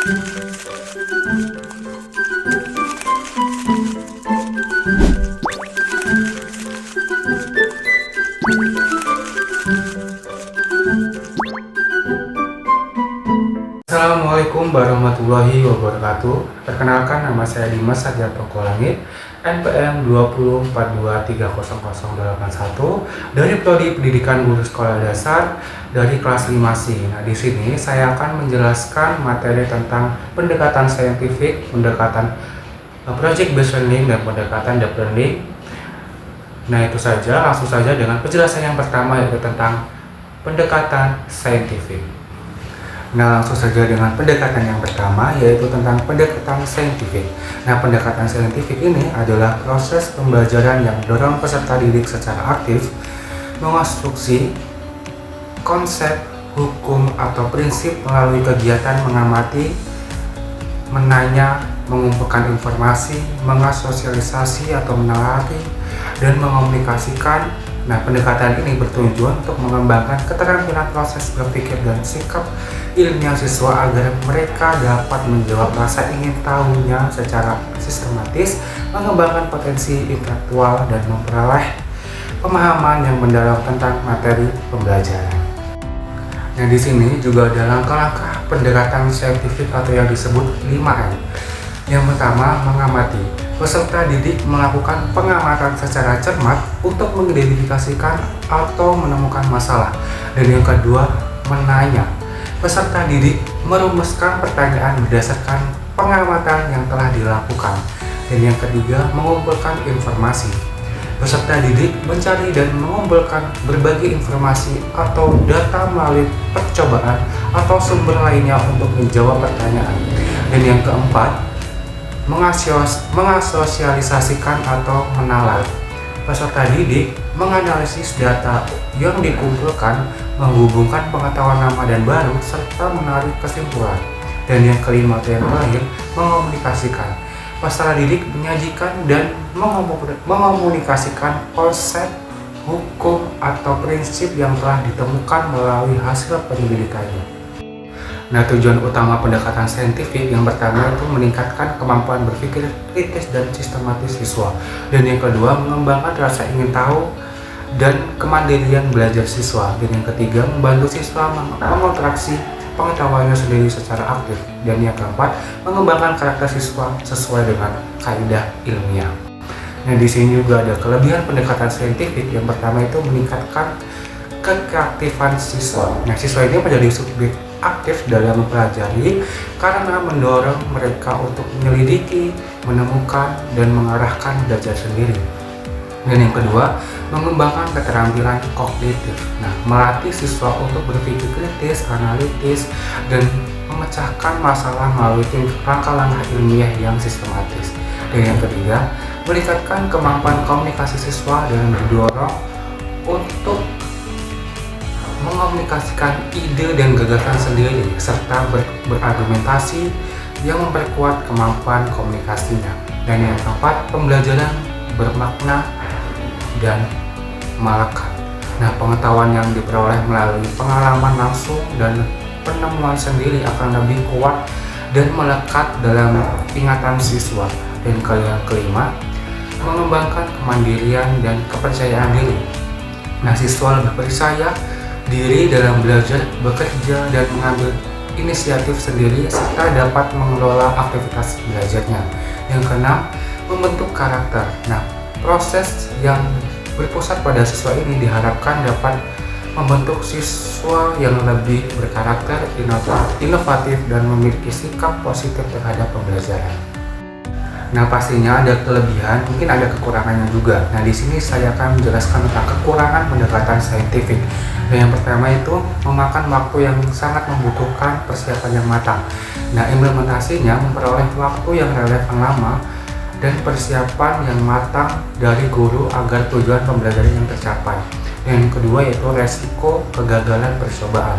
Assalamualaikum warahmatullahi wabarakatuh. Perkenalkan, nama saya Dimas Satya Toko Langit, NPM 2042300081 dari Prodi Pendidikan Guru Sekolah Dasar dari kelas 5C. Nah, di sini saya akan menjelaskan materi tentang pendekatan saintifik, pendekatan project based learning dan pendekatan deep learning. Nah, itu saja, langsung saja dengan penjelasan yang pertama, yaitu tentang pendekatan saintifik. Nah, langsung saja dengan pendekatan yang pertama, yaitu tentang pendekatan saintifik. Nah, pendekatan saintifik ini adalah proses pembelajaran yang mendorong peserta didik secara aktif mengonstruksi konsep, hukum, atau prinsip melalui kegiatan mengamati, menanya, mengumpulkan informasi, mengasosialisasi atau meneliti, dan mengomunikasikan. Nah, pendekatan ini bertujuan untuk mengembangkan keterampilan proses berpikir dan sikap ilmiah siswa agar mereka dapat menjawab rasa ingin tahunya secara sistematis, mengembangkan potensi intelektual, dan memperoleh pemahaman yang mendalam tentang materi pembelajaran. Nah, di sini juga ada langkah-langkah pendekatan saintifik atau yang disebut 5M. Yang pertama, mengamati. Peserta didik melakukan pengamatan secara cermat untuk mengidentifikasikan atau menemukan masalah. Dan yang kedua, menanya. Peserta didik merumuskan pertanyaan berdasarkan pengamatan yang telah dilakukan. Dan yang ketiga, mengumpulkan informasi. Peserta didik mencari dan mengumpulkan berbagai informasi atau data melalui percobaan atau sumber lainnya untuk menjawab pertanyaan. Dan yang keempat, mengasosialisasikan atau menalar. Peserta didik menganalisis data yang dikumpulkan, menghubungkan pengetahuan lama dan baru, serta menarik kesimpulan. Dan yang kelima atau yang terakhir, mengomunikasikan. Peserta didik menyajikan dan mengomunikasikan konsep, hukum, atau prinsip yang telah ditemukan melalui hasil penyelidikannya. Nah, tujuan utama pendekatan saintifik yang pertama itu meningkatkan kemampuan berpikir kritis dan sistematis siswa. Dan yang kedua, mengembangkan rasa ingin tahu dan kemandirian belajar siswa. Dan yang ketiga, membantu siswa mengonstruksi pengetahuannya sendiri secara aktif. Dan yang keempat, mengembangkan karakter siswa sesuai dengan kaidah ilmiah. Nah, di sini juga ada kelebihan pendekatan saintifik. Yang pertama itu meningkatkan kekreatifan siswa. Nah, siswa ini menjadi subjek aktif dalam mempelajari karena mendorong mereka untuk menyelidiki, menemukan, dan mengarahkan belajar sendiri. Dan yang kedua, mengembangkan keterampilan kognitif. Nah, melatih siswa untuk berpikir kritis, analitis, dan memecahkan masalah melalui langkah-langkah ilmiah yang sistematis. Dan yang ketiga, meningkatkan kemampuan komunikasi siswa dan mendorong untuk mengomunikasikan ide dan gagasan sendiri serta berargumentasi yang memperkuat kemampuan komunikasinya. Dan yang keempat, pembelajaran bermakna dan melekat. Nah, pengetahuan yang diperoleh melalui pengalaman langsung dan penemuan sendiri akan lebih kuat dan melekat dalam ingatan siswa. Dan yang kelima, mengembangkan kemandirian dan kepercayaan diri. Nah, siswa lebih percaya diri dalam belajar, bekerja, dan mengambil inisiatif sendiri serta dapat mengelola aktivitas belajarnya. Yang keenam, membentuk karakter. Nah, proses yang berpusat pada siswa ini diharapkan dapat membentuk siswa yang lebih berkarakter, inovatif, dan memiliki sikap positif terhadap pembelajaran. Nah, pastinya ada kelebihan, mungkin ada kekurangannya juga. Nah, di sini saya akan menjelaskan tentang kekurangan pendekatan saintifik. Dan yang pertama itu memakan waktu yang sangat membutuhkan persiapan yang matang. Nah, implementasinya memperoleh waktu yang relevan lama dan persiapan yang matang dari guru agar tujuan pembelajaran yang tercapai. Dan yang kedua yaitu resiko kegagalan percobaan.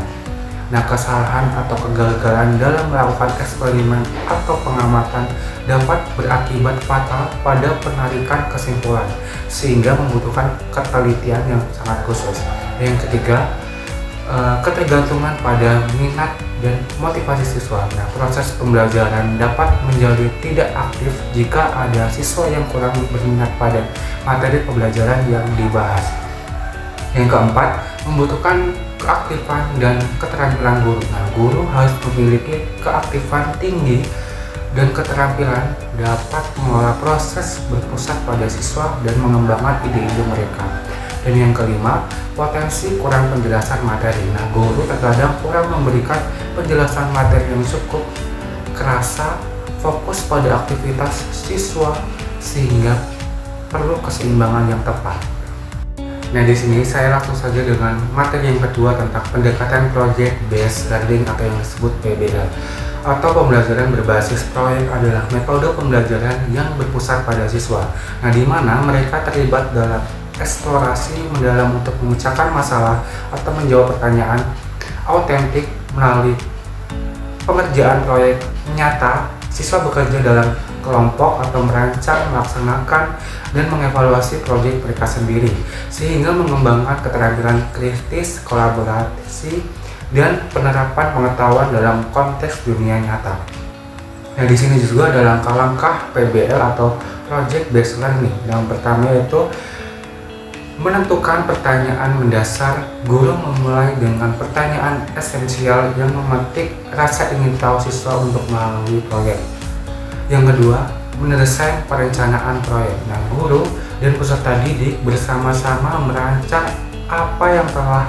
Nah, kesalahan atau kegagalan dalam melakukan eksperimen atau pengamatan dapat berakibat fatal pada penarikan kesimpulan, sehingga membutuhkan ketelitian yang sangat khusus. Yang ketiga, ketergantungan pada minat dan motivasi siswa. Nah, proses pembelajaran dapat menjadi tidak aktif jika ada siswa yang kurang berminat pada materi pembelajaran yang dibahas. Yang keempat, membutuhkan keaktifan dan keterampilan guru. Nah, guru harus memiliki keaktifan tinggi dan keterampilan dapat mengelola proses berpusat pada siswa dan mengembangkan ide-ide mereka. Dan yang kelima, potensi kurang penjelasan materi. Nah, guru terkadang kurang memberikan penjelasan materi yang cukup, kerasa fokus pada aktivitas siswa sehingga perlu keseimbangan yang tepat. Nah, di sini saya langsung saja dengan materi yang kedua tentang pendekatan Project Based Learning atau yang disebut PBL. Atau pembelajaran berbasis proyek adalah metode pembelajaran yang berpusat pada siswa. Nah, di mana mereka terlibat dalam eksplorasi mendalam untuk memecahkan masalah atau menjawab pertanyaan autentik melalui pengerjaan proyek nyata. Siswa bekerja dalam kelompok atau merancang, melaksanakan, dan mengevaluasi proyek mereka sendiri, sehingga mengembangkan keterampilan kritis, kolaborasi, dan penerapan pengetahuan dalam konteks dunia nyata. Nah, di sini juga ada langkah-langkah PBL atau Project Based Learning. Yang pertama yaitu menentukan pertanyaan mendasar. Guru memulai dengan pertanyaan esensial yang memetik rasa ingin tahu siswa untuk melalui proyek. Yang kedua, mendesain perencanaan proyek. Nah, guru dan peserta didik bersama-sama merancang apa yang telah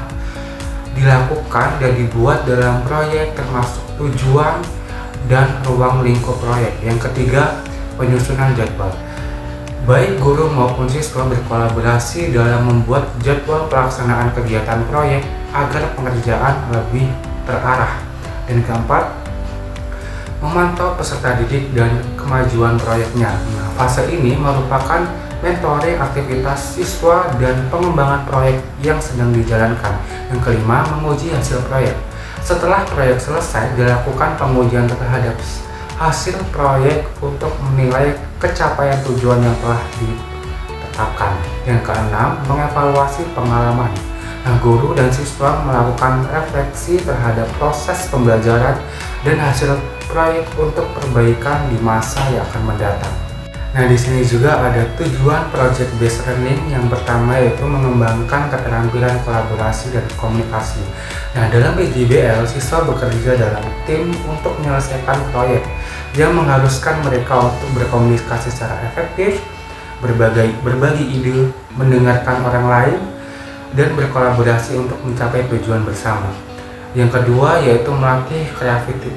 dilakukan dan dibuat dalam proyek, termasuk tujuan dan ruang lingkup proyek. Yang ketiga, penyusunan jadwal. Baik guru maupun siswa berkolaborasi dalam membuat jadwal pelaksanaan kegiatan proyek agar pengerjaan lebih terarah. Dan keempat, memantau peserta didik dan kemajuan proyeknya. Nah, fase ini merupakan mentoring aktivitas siswa dan pengembangan proyek yang sedang dijalankan. Yang kelima, menguji hasil proyek. Setelah proyek selesai, dilakukan pengujian terhadap hasil proyek untuk menilai kecapaian tujuan yang telah ditetapkan. Yang keenam, mengevaluasi pengalaman. Nah, guru dan siswa melakukan refleksi terhadap proses pembelajaran dan hasil proyek untuk perbaikan di masa yang akan mendatang. Nah, di sini juga ada tujuan Project Based Learning. Yang pertama yaitu mengembangkan keterampilan kolaborasi dan komunikasi. Nah, dalam PJBL, siswa bekerja dalam tim untuk menyelesaikan proyek yang mengharuskan mereka untuk berkomunikasi secara efektif, berbagi ide, mendengarkan orang lain, dan berkolaborasi untuk mencapai tujuan bersama. Yang kedua yaitu melatih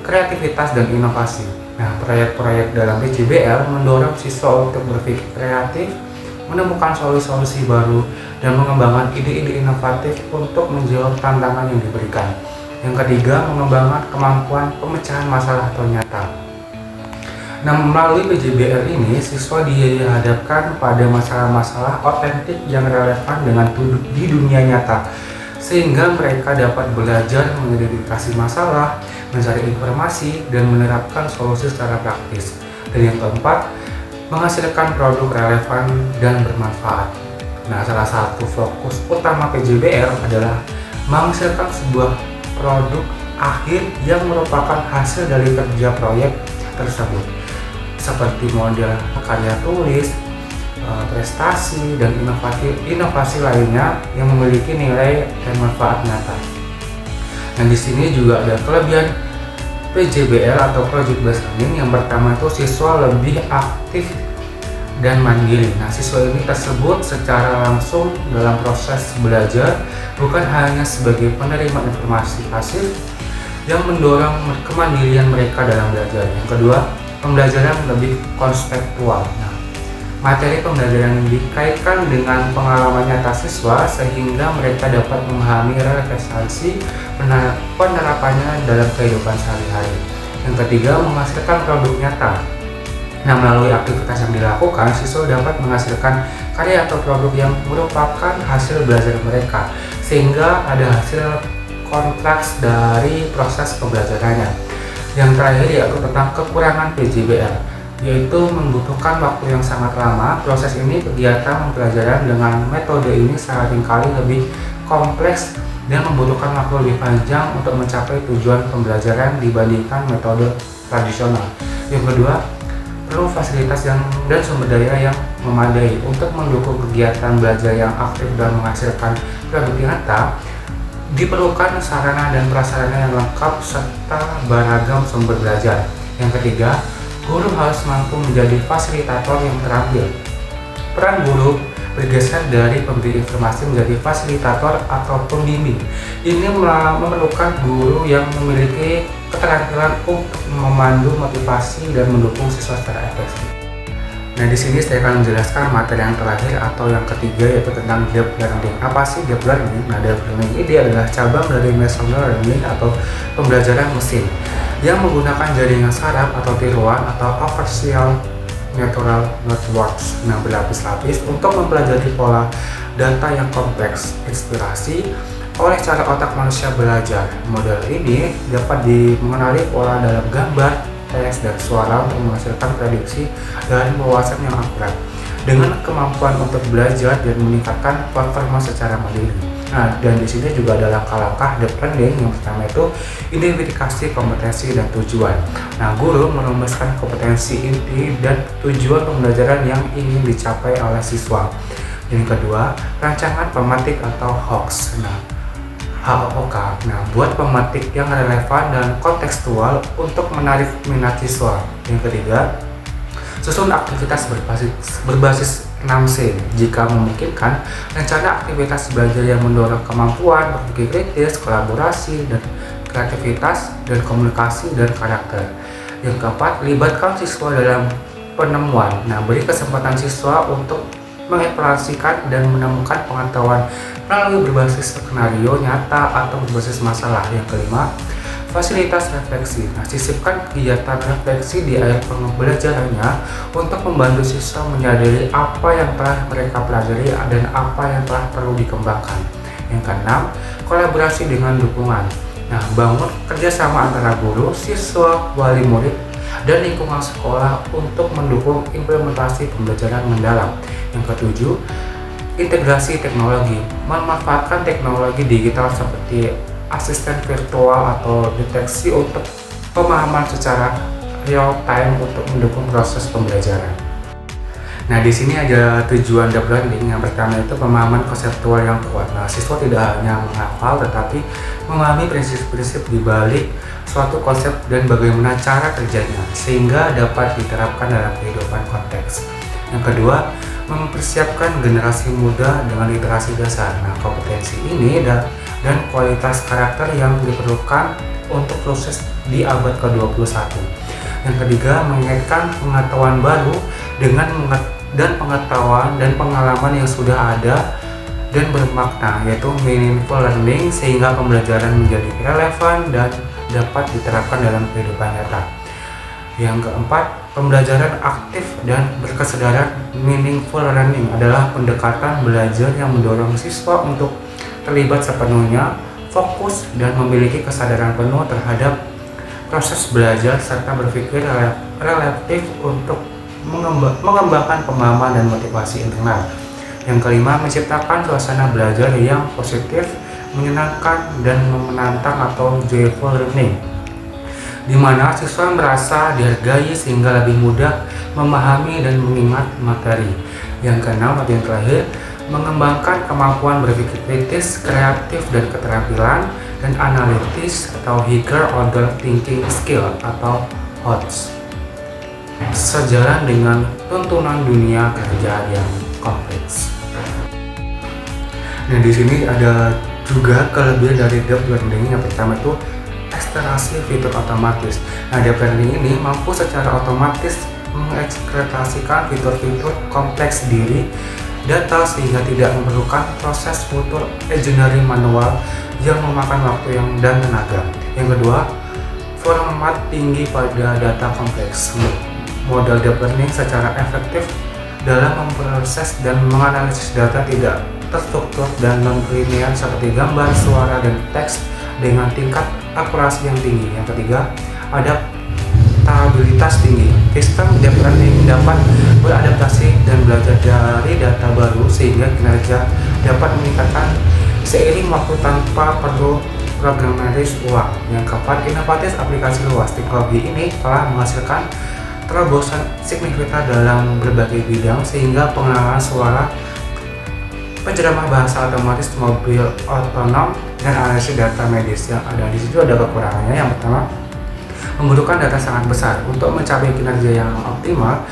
kreativitas dan inovasi. Nah, proyek-proyek dalam PJBL mendorong siswa untuk berpikir kreatif, menemukan solusi-solusi baru, dan mengembangkan ide-ide inovatif untuk menjawab tantangan yang diberikan. Yang ketiga, mengembangkan kemampuan pemecahan masalah atau nyata. Nah, melalui PJBL ini, siswa dihadapkan pada masalah-masalah otentik yang relevan dengan di dunia nyata, sehingga mereka dapat belajar mengidentifikasi masalah, mencari informasi, dan menerapkan solusi secara praktis. Dan yang keempat, menghasilkan produk relevan dan bermanfaat. Nah, salah satu fokus utama PJBL adalah menghasilkan sebuah produk akhir yang merupakan hasil dari kerja proyek tersebut, seperti model karya tulis, prestasi, dan inovasi lainnya yang memiliki nilai dan manfaat nyata. Dan di sini juga ada kelebihan PJBL atau Project Based Learning. Yang pertama itu siswa lebih aktif dan mandiri. Nah, siswa ini tersebut secara langsung dalam proses belajar, bukan hanya sebagai penerima informasi pasif yang mendorong kemandirian mereka dalam belajar. Yang kedua, pembelajaran lebih konseptual. Nah, materi pembelajaran dikaitkan dengan pengalaman nyata siswa sehingga mereka dapat memahami relevansi penerapannya dalam kehidupan sehari-hari. Yang ketiga, menghasilkan produk nyata. Nah, melalui aktivitas yang dilakukan, siswa dapat menghasilkan karya atau produk yang merupakan hasil belajar mereka, sehingga ada hasil kontraks dari proses pembelajarannya. Yang terakhir yaitu tentang kekurangan PJBL, yaitu membutuhkan waktu yang sangat lama. Proses ini kegiatan pembelajaran dengan metode ini seringkali lebih kompleks dan membutuhkan waktu lebih panjang untuk mencapai tujuan pembelajaran dibandingkan metode tradisional. Yang kedua, perlu fasilitas dan sumber daya yang memadai untuk mendukung kegiatan belajar yang aktif dan menghasilkan produk nyata. Diperlukan sarana dan prasarana yang lengkap serta beragam sumber belajar. Yang ketiga, guru harus mampu menjadi fasilitator yang terampil. Peran guru bergeser dari pemberi informasi menjadi fasilitator atau pembimbing. Ini memerlukan guru yang memiliki keterampilan untuk memandu, motivasi, dan mendukung siswa secara efektif. Nah, di sini saya akan menjelaskan materi yang terakhir atau yang ketiga, yaitu tentang deep learning. Apa sih deep learning? Nah, deep learning ini adalah cabang dari machine learning atau pembelajaran mesin yang menggunakan jaringan saraf atau tiruan atau adversarial neural networks yang berlapis-lapis untuk mempelajari pola data yang kompleks. Inspirasi oleh cara otak manusia belajar. Model ini dapat mengenali pola dalam gambar, teks, dan suara untuk menghasilkan prediksi dan wawasan yang akurat dengan kemampuan untuk belajar dan meningkatkan performa secara mandiri. Nah, dan di sini juga ada langkah-langkah deep learning. Yang pertama itu identifikasi kompetensi dan tujuan. Nah, guru merumuskan kompetensi inti dan tujuan pembelajaran yang ingin dicapai oleh siswa. Yang kedua, rancangan pematik atau hoax. HOK. Nah, buat pematik yang relevan dan kontekstual untuk menarik minat siswa. Yang ketiga, susun aktivitas berbasis 6C. Jika memungkinkan, rencana aktivitas belajar yang mendorong kemampuan berpikir kritis, kolaborasi, dan kreativitas, dan komunikasi dan karakter. Yang keempat, libatkan siswa dalam penemuan. Nah, beri kesempatan siswa untuk mengeksplorasikan dan menemukan pengetahuan melalui berbasis skenario nyata atau berbasis masalah. Yang kelima, fasilitas refleksi. Nah, sisipkan kegiatan refleksi di akhir pembelajarannya untuk membantu siswa menyadari apa yang telah mereka pelajari dan apa yang telah perlu dikembangkan. Yang keenam, kolaborasi dengan dukungan. Nah, bangun kerjasama antara guru, siswa, wali murid, dan lingkungan sekolah untuk mendukung implementasi pembelajaran mendalam. Yang ketujuh, integrasi teknologi. Memanfaatkan teknologi digital seperti asisten virtual atau deteksi untuk pemahaman secara real time untuk mendukung proses pembelajaran. Nah, di sini ada tujuan deep learning. Yang pertama itu pemahaman konseptual yang kuat. Nah, siswa tidak hanya menghafal tetapi memahami prinsip-prinsip di balik suatu konsep dan bagaimana cara kerjanya sehingga dapat diterapkan dalam kehidupan konteks. Yang kedua, mempersiapkan generasi muda dengan literasi dasar. Nah, kompetensi ini dan kualitas karakter yang diperlukan untuk proses di abad ke-21. Yang ketiga, mengaitkan pengetahuan baru dengan pengetahuan dan pengalaman yang sudah ada dan bermakna, yaitu meaningful learning, sehingga pembelajaran menjadi relevan dan dapat diterapkan dalam kehidupan nyata. Yang keempat, pembelajaran aktif dan berkesadaran. Meaningful learning adalah pendekatan belajar yang mendorong siswa untuk terlibat sepenuhnya, fokus, dan memiliki kesadaran penuh terhadap proses belajar serta berpikir relatif untuk mengembangkan pemahaman dan motivasi internal. Yang kelima, menciptakan suasana belajar yang positif, menyenangkan, dan menantang atau joyful learning, di mana siswa merasa dihargai sehingga lebih mudah memahami dan mengingat materi. Yang keenam atau yang terakhir, mengembangkan kemampuan berpikir kritis, kreatif, dan keterampilan dan analitis atau higher order thinking skill atau HOTS, sejalan dengan tuntunan dunia kerja yang kompleks. Nah, di sini ada juga kelebihan dari deep learning. Yang pertama itu ekstraksi fitur otomatis. Nah, deep learning ini mampu secara otomatis mengekspektasikan fitur-fitur kompleks diri data sehingga tidak memerlukan proses fitur engineering manual yang memakan waktu dan tenaga. Yang kedua, format tinggi pada data kompleks. Model deep learning secara efektif dalam memproses dan menganalisis data tidak terstruktur dan non-linear seperti gambar, suara, dan teks dengan tingkat akurasi yang tinggi. Yang ketiga, adaptabilitas tinggi. Sistem deep learning dapat beradaptasi dan belajar dari data baru sehingga kinerja dapat meningkatkan seiring waktu tanpa perlu programatis uang. Yang keempat, inovatif aplikasi luas. Teknologi ini telah menghasilkan terobosan signifikan dalam berbagai bidang sehingga pengenalan suara, penceramah bahasa otomatis, mobil otonom, dan analisis data medis. Yang ada di situ ada kekurangannya. Yang pertama, membutuhkan data sangat besar. Untuk mencapai kinerja yang optimal,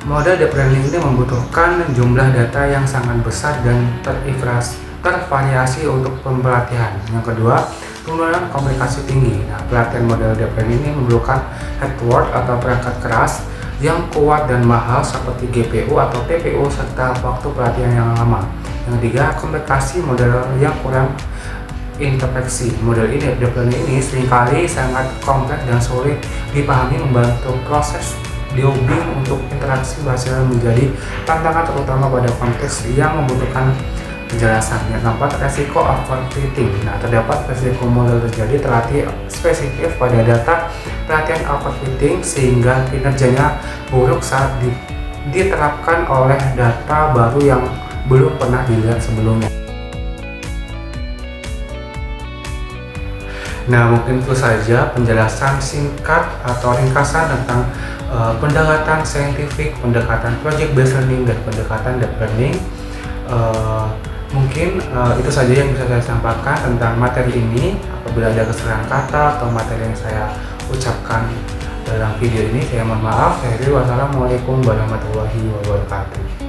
model deep learning ini membutuhkan jumlah data yang sangat besar dan tervariasi untuk pelatihan. Yang kedua, penggunaan komunikasi tinggi. Nah, pelatihan model deep learning ini memerlukan hardware atau perangkat keras yang kuat dan mahal seperti GPU atau TPU serta waktu pelatihan yang lama. Yang ketiga, komplikasi model yang kurang interpretasi. Model ini deep learning ini seringkali sangat kompleks dan sulit dipahami, membantu proses debugging untuk interaksi hasil menjadi tantangan terutama pada konteks yang membutuhkan penjelasan. Yang keempat, resiko overfitting. Nah, terdapat resiko model terjadi terlatih spesifik pada data pelatihan overfitting sehingga kinerjanya buruk saat diterapkan oleh data baru yang belum pernah dilihat sebelumnya. Nah, mungkin itu saja penjelasan singkat atau ringkasan tentang pendekatan saintifik, pendekatan project based learning, dan pendekatan deep learning. Mungkin itu saja yang bisa saya sampaikan tentang materi ini. Apabila ada kesalahan kata atau materi yang saya ucapkan dalam video ini, saya mohon maaf. Wassalamualaikum warahmatullahi wabarakatuh.